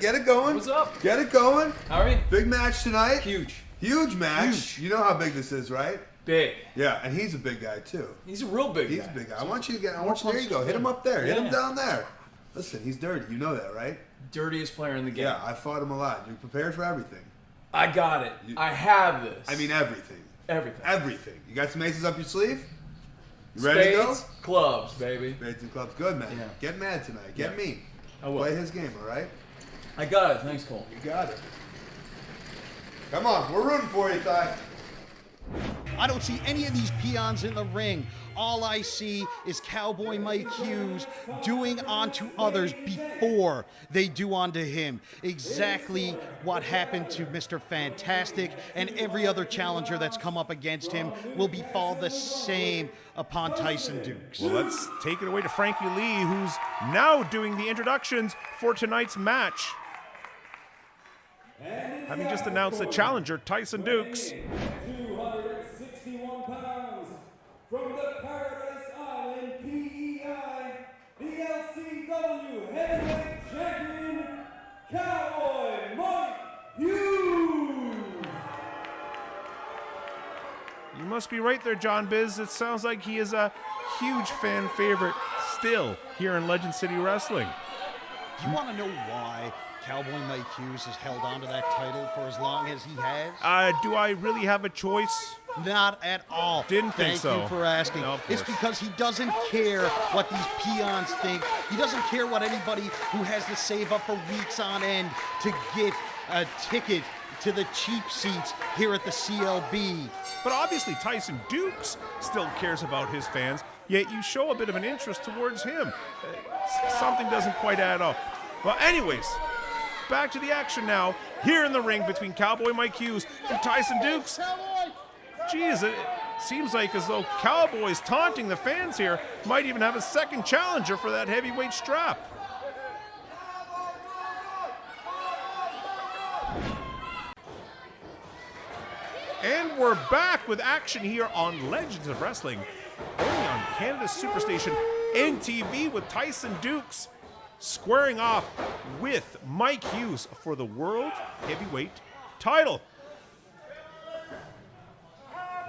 Get it going. What's up? Get it going. How are you? Big match tonight. Huge. Huge match. Huge. You know how big this is, right? Big. Yeah, and he's a big guy too. He's a real big guy. He's a big guy. I want you to get. There you go. Hit him up there. Hit him down there. Listen, he's dirty. You know that, right? Dirtiest player in the game. Yeah, I fought him a lot. You prepared for everything. I got it. I have this. I mean everything. Everything. Everything. You got some aces up your sleeve? You ready to go? Clubs, baby. Spades and clubs. Good, man. Yeah. Get mad tonight. Get mean. I will. Play his game, all right? I got it. Thanks, Colt. You got it. Come on. We're rooting for you, Ty. I don't see any of these peons in the ring. All I see is Cowboy Mike Hughes doing onto others before they do onto him. Exactly what happened to Mr. Fantastic, and every other challenger that's come up against him will befall the same upon Tyson Dux. Well, let's take it away to Frankie Lee, who's now doing the introductions for tonight's match. Having just announced the challenger, Tyson Dux. 261 pounds from the Paradise Island, PEI, the LCW Heavyweight Champion, Cowboy Mike Hughes. You must be right there, John Biz. It sounds like he is a huge fan favorite still here in Legend City Wrestling. Do you want to know why Cowboy Mike Hughes has held on to that title for as long as he has? Do I really have a choice? Not at all. Didn't think so. Thank you for asking. No, it's because he doesn't care what these peons think. He doesn't care what anybody who has to save up for weeks on end to get a ticket to the cheap seats here at the CLB. But obviously Tyson Dux still cares about his fans, yet you show a bit of an interest towards him. Something doesn't quite add up. Well, anyways, back to the action now, here in the ring between Cowboy Mike Hughes and Tyson Dux. Geez, it seems like as though Cowboy's taunting the fans here, might even have a second challenger for that heavyweight strap. And we're back with action here on Legends of Wrestling, only on Canada's Superstation NTV, with Tyson Dux squaring off with Mike Hughes for the World Heavyweight title.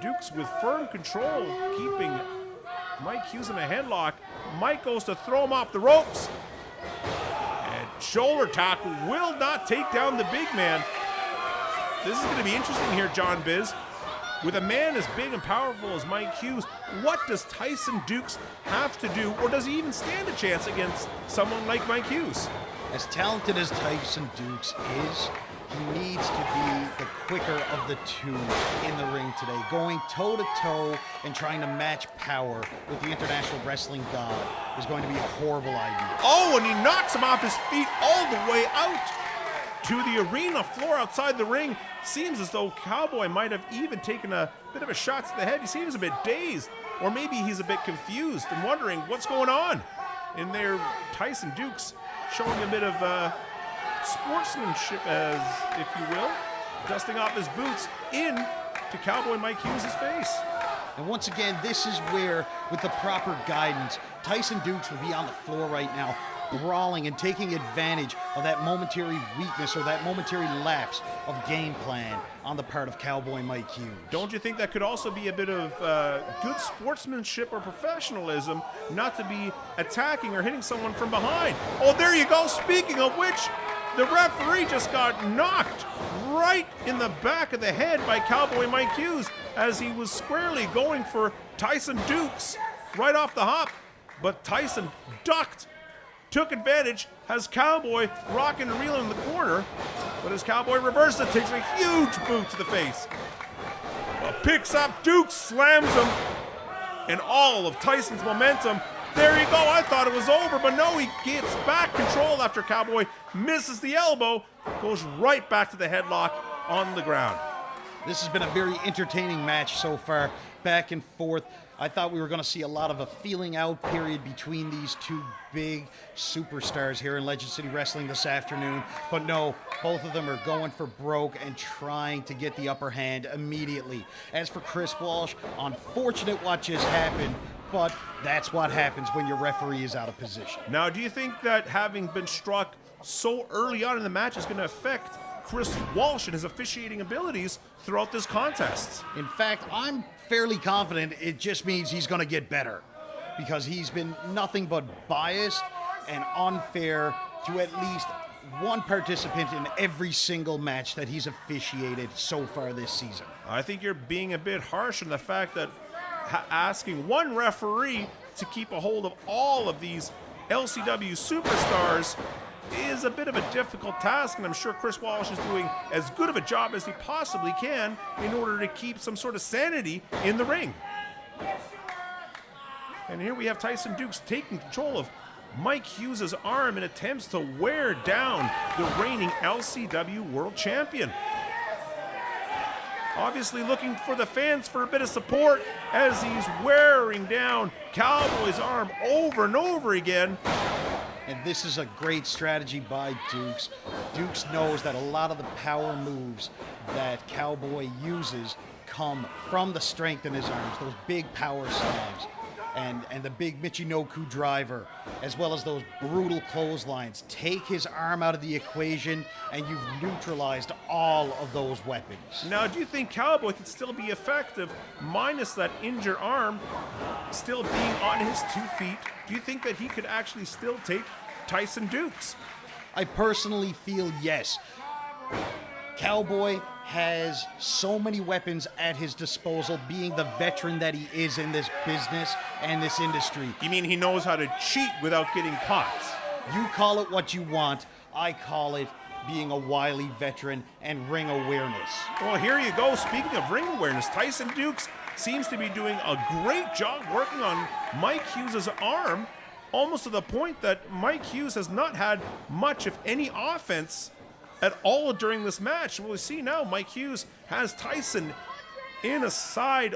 Dux with firm control, keeping Mike Hughes in a headlock. Mike goes to throw him off the ropes. And shoulder tackle will not take down the big man. This is going to be interesting here, John Biz. With a man as big and powerful as Mike Hughes, what does Tyson Dux have to do, or does he even stand a chance against someone like Mike Hughes? As talented as Tyson Dux is, he needs to be the quicker of the two in the ring today. Going toe-to-toe and trying to match power with the international wrestling god is going to be a horrible idea. Oh, and he knocks him off his feet all the way out to the arena floor outside the ring. Seems as though Cowboy might have even taken a bit of a shot to the head. He seems a bit dazed, or maybe he's a bit confused and wondering what's going on. In there, Tyson Dux showing a bit of sportsmanship, as if you will, dusting off his boots in to Cowboy Mike Hughes' face. And once again, this is where, with the proper guidance, Tyson Dux would be on the floor right now, brawling and taking advantage of that momentary weakness or that momentary lapse of game plan on the part of Cowboy Mike Hughes. Don't you think that could also be a bit of good sportsmanship or professionalism, not to be attacking or hitting someone from behind? Oh, there you go. Speaking of which, the referee just got knocked right in the back of the head by Cowboy Mike Hughes as he was squarely going for Tyson Dux right off the hop. But Tyson ducked, took advantage, has Cowboy rocking and reeling in the corner, but as Cowboy reverses it, takes a huge boot to the face. Well, picks up Dux, slams him, and all of Tyson's momentum. There you go, I thought it was over, but no, he gets back control after Cowboy misses the elbow, goes right back to the headlock on the ground. This has been a very entertaining match so far, back and forth. I thought we were going to see a lot of a feeling out period between these two big superstars here in Legend City Wrestling this afternoon. But no, both of them are going for broke and trying to get the upper hand immediately. As for Chris Walsh, unfortunate what just happened, but that's what happens when your referee is out of position. Now, do you think that having been struck so early on in the match is going to affect Chris Walsh and his officiating abilities throughout this contest. In fact, I'm fairly confident it just means he's going to get better, because he's been nothing but biased and unfair to at least one participant in every single match that he's officiated so far this season. I think you're being a bit harsh on the fact that asking one referee to keep a hold of all of these LCW superstars is a bit of a difficult task, and I'm sure Chris Walsh is doing as good of a job as he possibly can in order to keep some sort of sanity in the ring. And here we have Tyson Dux taking control of Mike Hughes' arm in attempts to wear down the reigning LCW World Champion. Obviously looking for the fans for a bit of support as he's wearing down Cowboy's arm over and over again. And this is a great strategy by Dux. Dux knows that a lot of the power moves that Cowboy uses come from the strength in his arms, those big power slams and the big Michinoku driver, as well as those brutal clotheslines. Take his arm out of the equation and you've neutralized all of those weapons. Now, do you think Cowboy can still be effective minus that injured arm still being on his 2 feet? Do you think that he could actually still take Tyson Dux? I personally feel yes. Cowboy has so many weapons at his disposal, being the veteran that he is in this business and this industry. You mean he knows how to cheat without getting caught? You call it what you want. I call it being a wily veteran and ring awareness. Well, here you go. Speaking of ring awareness, Tyson Dux seems to be doing a great job working on Mike Hughes' arm, almost to the point that Mike Hughes has not had much, if any, offense at all during this match. We'll see now Mike Hughes has Tyson in a side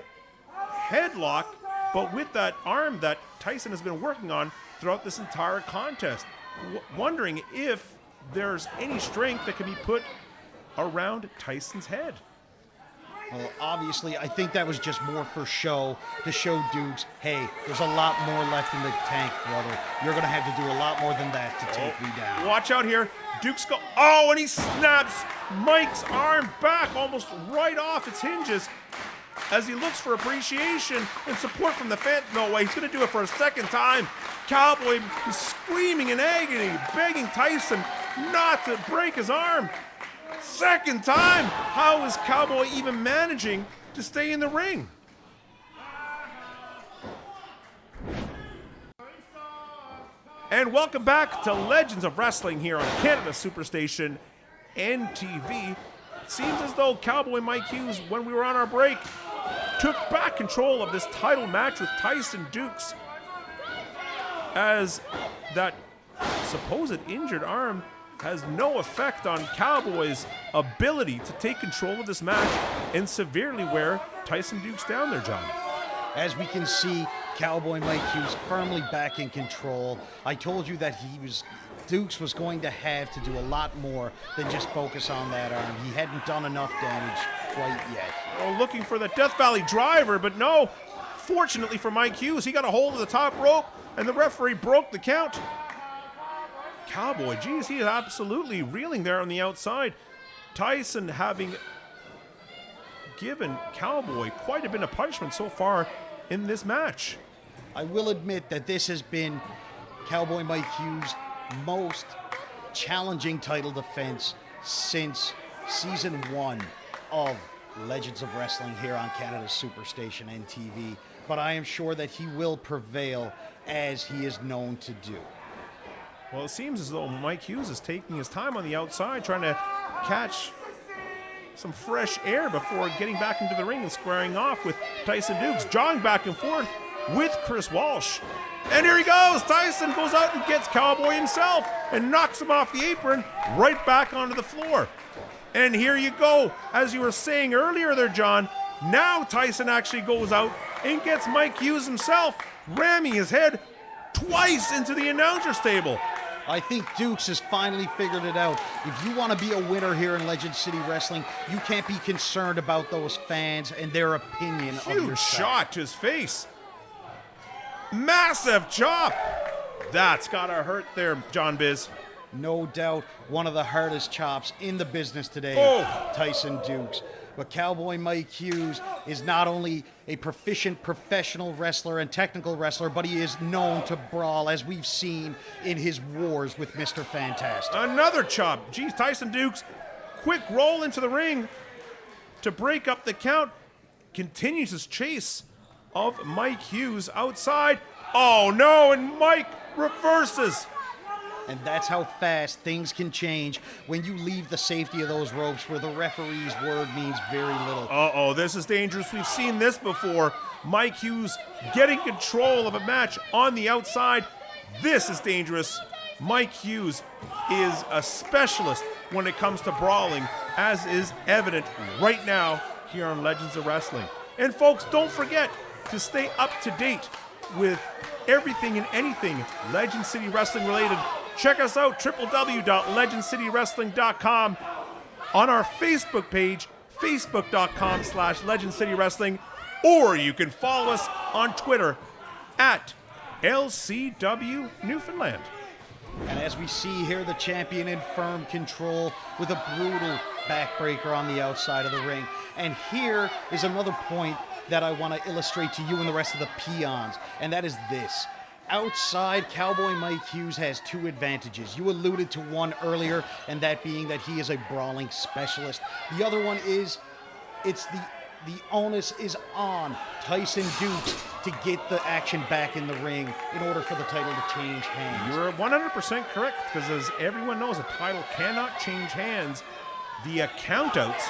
headlock, but with that arm that Tyson has been working on throughout this entire contest. Wondering if there's any strength that can be put around Tyson's head. Well, obviously, I think that was just more for show, to show Dukes, hey, there's a lot more left in the tank, brother. You're going to have to do a lot more than that to take me down. Watch out here. Dukes go, oh, and he snaps Mike's arm back almost right off its hinges as he looks for appreciation and support from the fans. No way, he's going to do it for a second time. Cowboy is screaming in agony, begging Tyson not to break his arm. Second time. How is Cowboy even managing to stay in the ring? And welcome back to Legends of Wrestling here on Canada Superstation NTV. It seems as though Cowboy Mike Hughes, when we were on our break, took back control of this title match with Tyson Dux, as that supposed injured arm has no effect on Cowboy's ability to take control of this match and severely wear Tyson Dux down there, John. As we can see, Cowboy Mike Hughes firmly back in control. I told you that Dukes was going to have to do a lot more than just focus on that arm. He hadn't done enough damage quite yet. Oh, looking for the Death Valley driver, but no. Fortunately for Mike Hughes, he got a hold of the top rope, and the referee broke the count. Cowboy, geez, he is absolutely reeling there on the outside. Tyson having given Cowboy quite a bit of punishment so far in this match. I will admit that this has been Cowboy Mike Hughes' most challenging title defense since season 1 of Legends of Wrestling here on Canada Superstation NTV, but I am sure that he will prevail as he is known to do. Well, it seems as though Mike Hughes is taking his time on the outside, trying to catch some fresh air before getting back into the ring and squaring off with Tyson Dux, jogging back and forth with Chris Walsh. And here he goes. Tyson goes out and gets Cowboy himself and knocks him off the apron right back onto the floor. And here you go. As you were saying earlier there, John, now Tyson actually goes out and gets Mike Hughes himself, ramming his head twice into the announcer's table. I think Dukes has finally figured it out. If you want to be a winner here in Legend City Wrestling, you can't be concerned about those fans and their opinion of yourself. Huge shot to his face. Massive chop. That's gotta hurt there, John Biz. No doubt one of the hardest chops in the business today, Tyson Dux. But Cowboy Mike Hughes is not only a proficient professional wrestler and technical wrestler, but he is known to brawl, as we've seen in his wars with Mr. Fantastic. Another chop. Geez, Tyson Dux, quick roll into the ring to break up the count. Continues his chase of Mike Hughes outside. Oh no, and Mike reverses. And that's how fast things can change when you leave the safety of those ropes where the referee's word means very little. Uh-oh, this is dangerous. We've seen this before. Mike Hughes getting control of a match on the outside. This is dangerous. Mike Hughes is a specialist when it comes to brawling, as is evident right now here on Legends of Wrestling. And folks, don't forget to stay up to date with everything and anything Legend City Wrestling related. Check us out, www.legendcitywrestling.com, on our Facebook page, facebook.com/legendcitywrestling, or you can follow us on Twitter at LCW Newfoundland. And as we see here, the champion in firm control with a brutal backbreaker on the outside of the ring. And here is another point that I want to illustrate to you and the rest of the peons, and that is this. Outside, Cowboy Mike Hughes has two advantages. You alluded to one earlier, and that being that he is a brawling specialist. The other one is the onus is on Tyson Dux to get the action back in the ring in order for the title to change hands. You're 100% correct, because as everyone knows, a title cannot change hands via countouts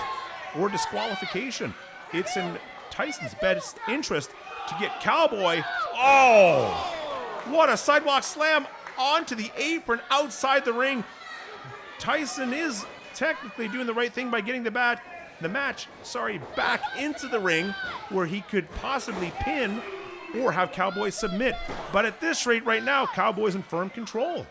or disqualification. It's in Tyson's best interest to get Cowboy. Oh! What a sidewalk slam onto the apron outside the ring. Tyson is technically doing the right thing by getting the match back into the ring where he could possibly pin or have Cowboy submit. But at this rate right now, Cowboy's in firm control.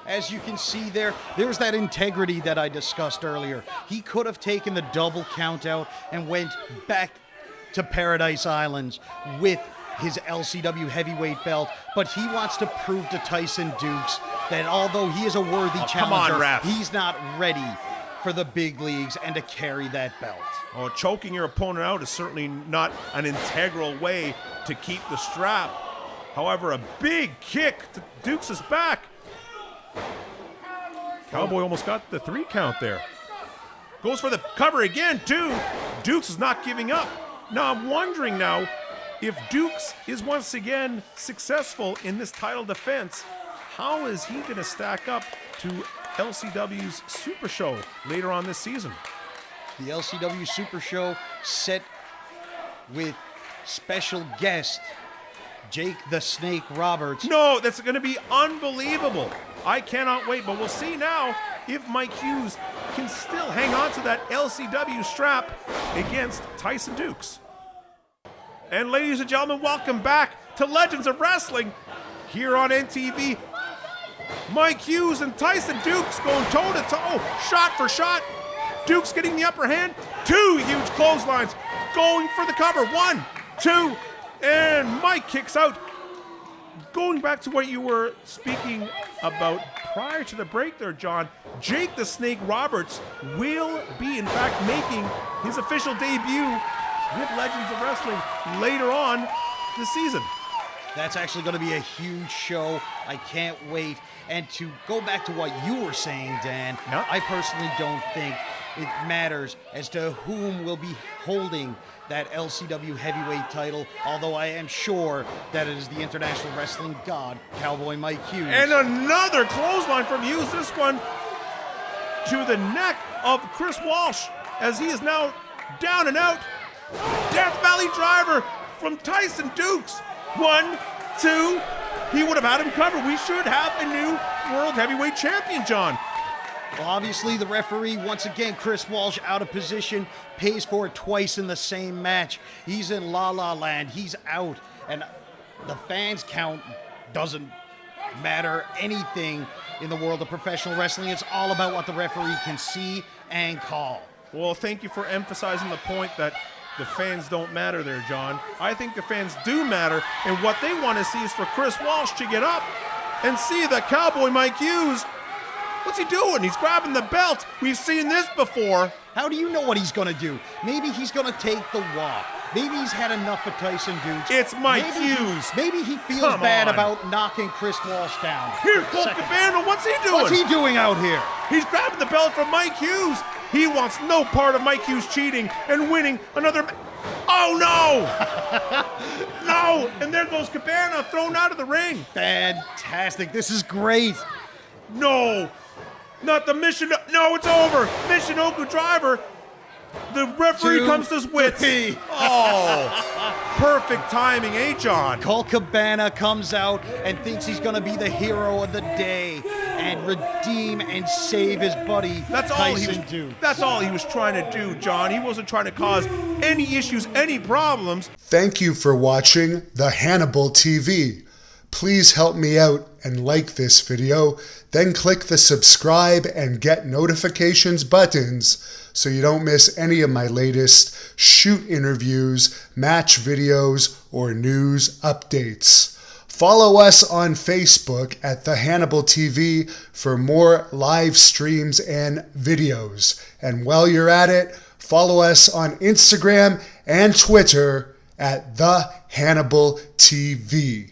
As you can see there's that integrity that I discussed earlier. He could have taken the double count out and went back to Paradise Islands with his LCW heavyweight belt, but he wants to prove to Tyson Dux that although he is a worthy challenger, he's not ready for the big leagues and to carry that belt. Oh, choking your opponent out is certainly not an integral way to keep the strap. However, a big kick to Dux' back. Cowboy almost got the 3 count there. Goes for the cover again, too. Dux is not giving up. Now, I'm wondering now, if Dux is once again successful in this title defense, how is he going to stack up to LCW's Super Show later on this season? The LCW Super Show set with special guest Jake the Snake Roberts. No, that's going to be unbelievable. I cannot wait, but we'll see now if Mike Hughes can still hang on to that LCW strap against Tyson Dux. And ladies and gentlemen, welcome back to Legends of Wrestling here on NTV. Mike Hughes and Tyson Dux going toe-to-toe, shot for shot. Dux getting the upper hand. 2 huge clotheslines going for the cover. 1, 2, and Mike kicks out. Going back to what you were speaking about prior to the break there, John, Jake the Snake Roberts will be, in fact, making his official debut with Legends of Wrestling later on this season. That's actually going to be a huge show. I can't wait. And to go back to what you were saying, Dan, I personally don't think it matters as to whom will be holding that LCW heavyweight title, although I am sure that it is the international wrestling god, Cowboy Mike Hughes. And another clothesline from Hughes, this one to the neck of Chris Walsh, as he is now down and out. Death Valley driver from Tyson Dux. 1, 2, he would have had him covered. We should have a new world heavyweight champion, John. Well, obviously, the referee, once again, Chris Walsh, out of position, pays for it twice in the same match. He's in La La Land. He's out. And the fans count doesn't matter anything in the world of professional wrestling. It's all about what the referee can see and call. Well, thank you for emphasizing the point that the fans don't matter there, John. I think the fans do matter, and what they want to see is for Chris Walsh to get up and see that Cowboy Mike Hughes What's he doing? He's grabbing the belt. We've seen this before. How do you know what he's going to do? Maybe he's going to take the walk. Maybe he's had enough of Tyson Dux. It's Mike Hughes. Maybe he feels Come bad on. about knocking Chris Walsh down. Here's Colt Cabana. What's he doing? What's he doing out here? He's grabbing the belt from Mike Hughes. He wants no part of Mike Hughes cheating and winning another. Oh no! No! And there goes Cabana thrown out of the ring. Fantastic. This is great. No! Not the Mission. No, it's over. Michinoku driver. The referee comes to his wits. 3. Oh, perfect timing, eh, John? Colt Cabana comes out and thinks he's going to be the hero of the day and redeem and save his buddy Tyson Dux. That's all he was trying to do, John. He wasn't trying to cause any issues, any problems. Thank you for watching the Hannibal TV. Please help me out and like this video, then click the subscribe and get notifications buttons so you don't miss any of my latest shoot interviews, match videos, or news updates. Follow us on Facebook at the Hannibal TV for more live streams and videos. And while you're at it, follow us on Instagram and Twitter at the Hannibal TV.